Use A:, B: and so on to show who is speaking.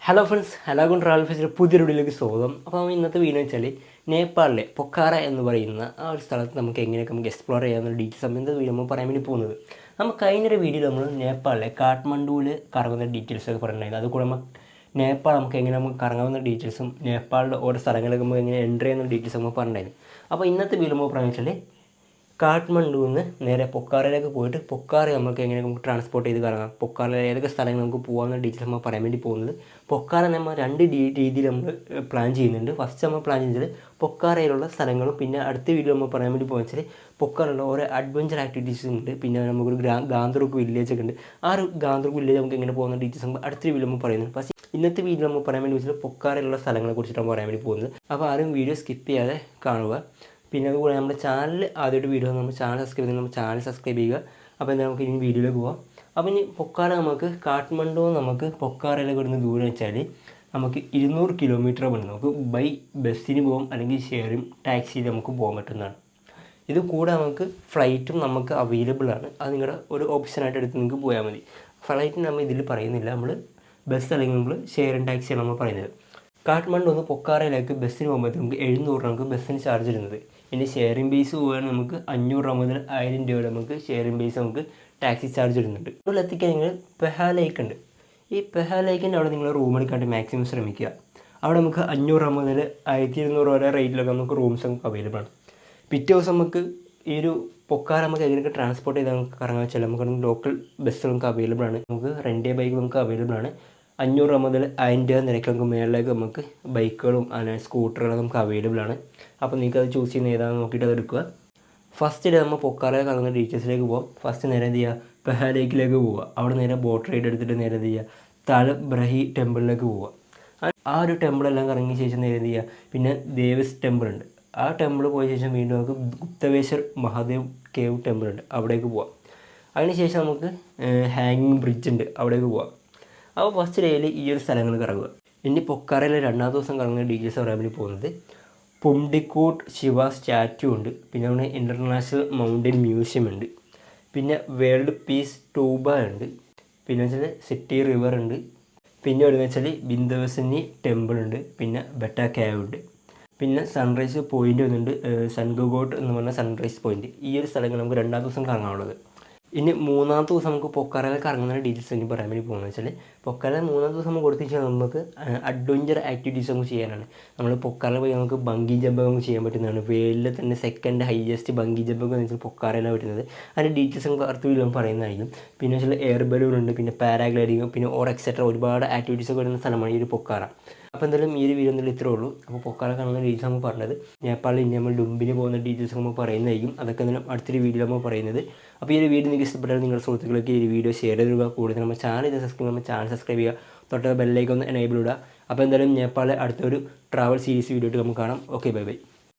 A: Hello friends, ഹലാഗുൺ travel ഫെസ്റ്റിൻ്റെ പുതിയൊരു വീഡിയോയിലേക്ക് സ്വാഗതം. അപ്പോൾ നമ്മൾ ഇന്നത്തെ വീഡിയോ വെച്ചാൽ നേപ്പാളിലെ പൊക്കാറ എന്ന് പറയുന്ന ആ ഒരു സ്ഥലത്ത് എങ്ങനെയൊക്കെ നമുക്ക് എക്സ്പ്ലോർ ചെയ്യാവുന്ന ഡീറ്റെയിൽസ് ഇന്നത്തെ വീഡിയോ നമ്മൾ പറയാൻ വേണ്ടി പോകുന്നത്. നമുക്ക് കഴിഞ്ഞൊരു വീഡിയോയിൽ നമ്മൾ നേപ്പാളിലെ കാഠ്മണ്ഡുവിൽ കറങ്ങുന്ന ഡീറ്റെയിൽസൊക്കെ പറഞ്ഞിട്ടുണ്ടായിരുന്നു. അതുകൂടെ നേപ്പാൾ എങ്ങനെ കറങ്ങാവുന്ന ഡീറ്റെയിൽസും നേപ്പാളിലെ ഓരോ സ്ഥലങ്ങളിലേക്ക് നമുക്ക് എങ്ങനെ എൻ്റർ ചെയ്യുന്ന ഡീറ്റെയിൽസ് നമ്മൾ പറഞ്ഞിട്ടുണ്ടായിരുന്നു. അപ്പോൾ ഇന്നത്തെ വീഡിയോ നമ്മൾ പറയുന്നത് വെച്ചാൽ കാഠ്മണ്ഡുവിൽ നിന്ന് നേരെ പൊക്കാറയിലേക്ക് പോയിട്ട് പൊക്കാറ നമുക്ക് ട്രാൻസ്പോർട്ട് ചെയ്ത് കറങ്ങാം, പൊക്കാറയിൽ ഏതൊക്കെ സ്ഥലങ്ങൾ നമുക്ക് പോകാമെന്ന ഡീറ്റെയിൽസ് നമ്മൾ പറയാൻ വേണ്ടി പോകുന്നത്. പൊക്കാറ നമ്മൾ രണ്ട് രീതിയിൽ നമ്മൾ പ്ലാൻ ചെയ്യുന്നുണ്ട്. ഫസ്റ്റ് നമ്മൾ പ്ലാൻ ചെയ്യുന്നത് പൊക്കാറയിലുള്ള സ്ഥലങ്ങളും, പിന്നെ അടുത്ത വീഡിയോ നമ്മൾ പറയാൻ വേണ്ടി പോകുന്നത് വെച്ചാൽ പൊക്കാറയിലുള്ള ഓരോ അഡ്വഞ്ചർ ആക്ടിവിറ്റീസ് ഉണ്ട്. പിന്നെ നമുക്കൊരു ഗാന്തറുക്ക് വില്ലേജ് ഒക്കെ ഉണ്ട്. ആ ഒരു ഗാന്തറുക്ക് വില്ലേജ് നമുക്ക് എങ്ങനെ പോകുന്ന ഡീറ്റെയിൽസ് നമ്മൾ അടുത്ത വീഡിയോ നമ്മൾ പറയുന്നത്. പക്ഷേ ഇന്നത്തെ വീഡിയോ നമ്മൾ പറയാൻ വേണ്ടി വെച്ചാൽ പൊക്കാറയിലുള്ള സ്ഥലങ്ങളെ കുറിച്ചിട്ടാണ് പറയാൻ വേണ്ടി പോകുന്നത്. അപ്പോൾ ആരും വീഡിയോ സ്കിപ്പ് ചെയ്യാതെ കാണുക. പിന്നെ അതുപോലെ നമ്മുടെ ചാനൽ ആദ്യമായിട്ട് വീഡിയോ നമ്മുടെ ചാനൽ സബ്സ്ക്രൈബ് ചെയ്യുക, നമ്മുടെ ചാനൽ സബ്സ്ക്രൈബ് ചെയ്യുക. അപ്പോൾ എന്താ നമുക്ക് ഇനി വീഡിയോയിലേക്ക് പോകാം. അപ്പോൾ ഇനി പൊക്കാറ കാഠ്മണ്ഡു പൊക്കാറയിലേക്ക് വരുന്ന ദൂരം വെച്ചാൽ നമുക്ക് 200 കിലോമീറ്റർ വേണം. നമുക്ക് ബൈ ബസ്സിന് പോകാം, അല്ലെങ്കിൽ ഷെയറിംഗ് ടാക്സിയിൽ നമുക്ക് പോകാൻ പറ്റുന്നതാണ്. ഇത് കൂടെ നമുക്ക് ഫ്ലൈറ്റും നമുക്ക് അവൈലബിൾ ആണ്. അത് നിങ്ങളുടെ ഒരു ഓപ്ഷനായിട്ട് എടുത്ത് നിങ്ങൾക്ക് പോയാൽ മതി. ഫ്ലൈറ്റിന് നമ്മൾ ഇതിൽ പറയുന്നില്ല, നമ്മൾ ബസ് അല്ലെങ്കിൽ നമ്മൾ ഷെയറിംഗ് ടാക്സിയാണ് നമ്മൾ പറയുന്നത്. കാഠ്മണ്ഡു പൊക്കാറയിലേക്ക് ബസ്സിന് പോകുമ്പോൾ നമുക്ക് 700 നമുക്ക് ബസ്സിന് ചാർജ് ഇടുന്നത്. ഇനി ഷെയറിംഗ് ബേസ് പോവുകയാണെങ്കിൽ നമുക്ക് 500 രൂപ മുതൽ 1000 രൂപ നമുക്ക് ഷെയറിംഗ് ബേസ് നമുക്ക് ടാക്സി ചാർജ് ഇടുന്നുണ്ട്. ഇവിടെ എത്തിക്കാൻ നിങ്ങൾ പെഹാ ലേക്ക് ഉണ്ട്. ഈ പെഹാ ലേക്കിൻ്റെ അവിടെ നിങ്ങൾ റൂം എടുക്കാണ്ട് മാക്സിമം ശ്രമിക്കുക. അവിടെ നമുക്ക് 500 രൂപ മുതൽ 1200 വരെ റേറ്റിലൊക്കെ നമുക്ക് റൂംസ് നമുക്ക് അവൈലബിൾ ആണ്. പിറ്റേ ദിവസം നമുക്ക് ഈ ഒരു പൊക്കാറ എങ്ങനെയൊക്കെ ട്രാൻസ്പോർട്ട് ചെയ്താൽ നമുക്ക് കറങ്ങാൻ വെച്ചാൽ നമുക്ക് ലോക്കൽ ബസ് നമുക്ക് അവൈലബിൾ ആണ്. നമുക്ക് റെൻ്റ് ബൈക്ക് നമുക്ക് അവൈലബിൾ ആണ്. 500 രൂപ മുതൽ 1000 രൂപ നിരക്ക് നമുക്ക് മേളിലേക്ക് നമുക്ക് ബൈക്കുകളും സ്കൂട്ടറുകളും നമുക്ക് അവൈലബിൾ ആണ്. അപ്പോൾ നിങ്ങൾക്ക് അത് ചൂസ് ചെയ്യുന്ന ഏതാണെന്ന് നോക്കിയിട്ട് അത് എടുക്കുക. ഫസ്റ്റ് ഡേ നമ്മൾ പൊക്കാറയിൽ കറങ്ങുന്ന ഡീറ്റെയിൽസിലേക്ക് പോകാം. ഫസ്റ്റ് നേരെ എന്ത് ചെയ്യുക, പെഹാ ലേക്കിലേക്ക് പോവുക. അവിടെ നേരെ ബോട്ട് റൈഡ് എടുത്തിട്ട് നേരെ എന്ത് ചെയ്യുക, താൽ ബ്രഹി ടെമ്പിളിലേക്ക് പോവുക. ആ ഒരു ടെമ്പിളെല്ലാം കറങ്ങിയ ശേഷം നേരെ എന്ത് ചെയ്യുക, പിന്നെ ദേവസ് ടെമ്പിൾ ഉണ്ട്. ആ ടെമ്പിൾ പോയ ശേഷം വീണ്ടും നമുക്ക് ഗുപ്തവേശ്വർ മഹാദേവ് കേവ് ടെമ്പിൾ ഉണ്ട്, അവിടേക്ക് പോവാം. അതിനുശേഷം നമുക്ക് ഹാങ്ങിങ് ബ്രിഡ്ജ് ഉണ്ട്, അവിടേക്ക് പോവാം. അപ്പോൾ ഫസ്റ്റ് ഡേയിൽ ഈ ഒരു സ്ഥലങ്ങൾ കറങ്ങുക. ഇനി പൊക്കാറയിലെ രണ്ടാമത്തെ ദിവസം കറങ്ങുന്ന ഡീറ്റെയിൽസ് പറയാൻ വേണ്ടി പോകുന്നത് പുംഡിക്കോട്ട് ശിവ സ്റ്റാറ്റ്യൂ ഉണ്ട്. പിന്നെ അവിടെ ഇൻ്റർനാഷണൽ മൗണ്ടൻ മ്യൂസിയം ഉണ്ട്. പിന്നെ വേൾഡ് പീസ് ടൂബ ഉണ്ട്. പിന്നെ വെച്ചാൽ സിറ്റി റിവർ ഉണ്ട്. പിന്നെ എവിടെയെന്ന് വെച്ചാൽ ബിന്ദവസിനി ടെമ്പിൾ ഉണ്ട്. പിന്നെ ബെട്ട കേവ് ഉണ്ട്. പിന്നെ സൺറൈസ് പോയിൻ്റ് വന്നിട്ടുണ്ട്, സൻഗോട്ട് എന്ന് പറഞ്ഞ സൺറൈസ് പോയിൻ്റ്. ഈ ഒരു സ്ഥലങ്ങൾ നമുക്ക് രണ്ടാം ദിവസം കറങ്ങാനുള്ളത്. ഇനി മൂന്നാമത്തെ ദിവസം നമുക്ക് പൊക്കാറയിൽ കറങ്ങുന്ന ഡീറ്റെയിൽസ് എനിക്ക് പറയാൻ വേണ്ടി പോകുന്നത് വെച്ചാൽ പൊക്കാറയിൽ മൂന്നാമത്തെ ദിവസം നമുക്ക് കൊടുത്തു വെച്ചാൽ നമുക്ക് അഡ്വഞ്ചർ ആക്ടിവിറ്റീസ് നമുക്ക് ചെയ്യാനാണ്. നമ്മൾ പൊക്കാറയിൽ പോയി നമുക്ക് ബങ്കി ജമ്പ് നമുക്ക് ചെയ്യാൻ പറ്റുന്നതാണ്. വേൾഡിൽ തന്നെ സെക്കൻഡ് ഹൈയസ്റ്റ് ബങ്കി ജമ്പ് എന്ന് വെച്ചാൽ പൊക്കാറയിലാണ് വരുന്നത്. അതിൻ്റെ ഡീറ്റെയിൽസ് നമുക്ക് അടുത്ത വീഡിയോ പറയുന്നതായിരിക്കും. പിന്നെ വെച്ചാൽ എയർ ബലൂൺ ഉണ്ട്, പിന്നെ പാരാഗ്ലൈഡിങ്, പിന്നെ എക്സെട്ര ഒരുപാട് ആക്ടിവിറ്റീസ് ഒക്കെ വരുന്ന സ്ഥലമാണ് ഈ ഒരു പൊക്കാറ. അപ്പോൾ എന്തായാലും ഈ ഒരു വീഡിയോ ഇത്രേ ഉള്ളൂ. അപ്പോൾ പൊക്കാറ കാണുന്ന ഡീറ്റെയിൽസ് നമുക്ക് പറഞ്ഞത്. നേപ്പാളിൽ ഇനി നമ്മൾ ഡുംബിന് പോകുന്ന ഡീറ്റെയിൽസ് നമുക്ക് പറയുന്നതായിരിക്കും. അതൊക്കെ എന്തായാലും അടുത്തൊരു വീഡിയോ നമ്മൾ പറയുന്നത്. അപ്പോൾ ഈ ഒരു വീഡിയോ നിങ്ങൾക്ക് ഇഷ്ടപ്പെട്ടാൽ നിങ്ങളുടെ സുഹൃത്തുക്കളൊക്കെ ഈ വീഡിയോ ഷെയർ ചെയ്തിടുക. കൂടുതൽ നമ്മുടെ ചാനൽ സബ്സ്ക്രൈബ് ചെയ്യുക, തൊട്ട് ബെല്ലൈക്കൺ ഒന്ന് എനേബിൾ ഇടുക. അപ്പോൾ എന്തായാലും നേപ്പാളിലെ അടുത്തൊരു ട്രാവൽ സീരീസ് വീഡിയോ ആയിട്ട് നമുക്ക് കാണാം. Okay, bye bye.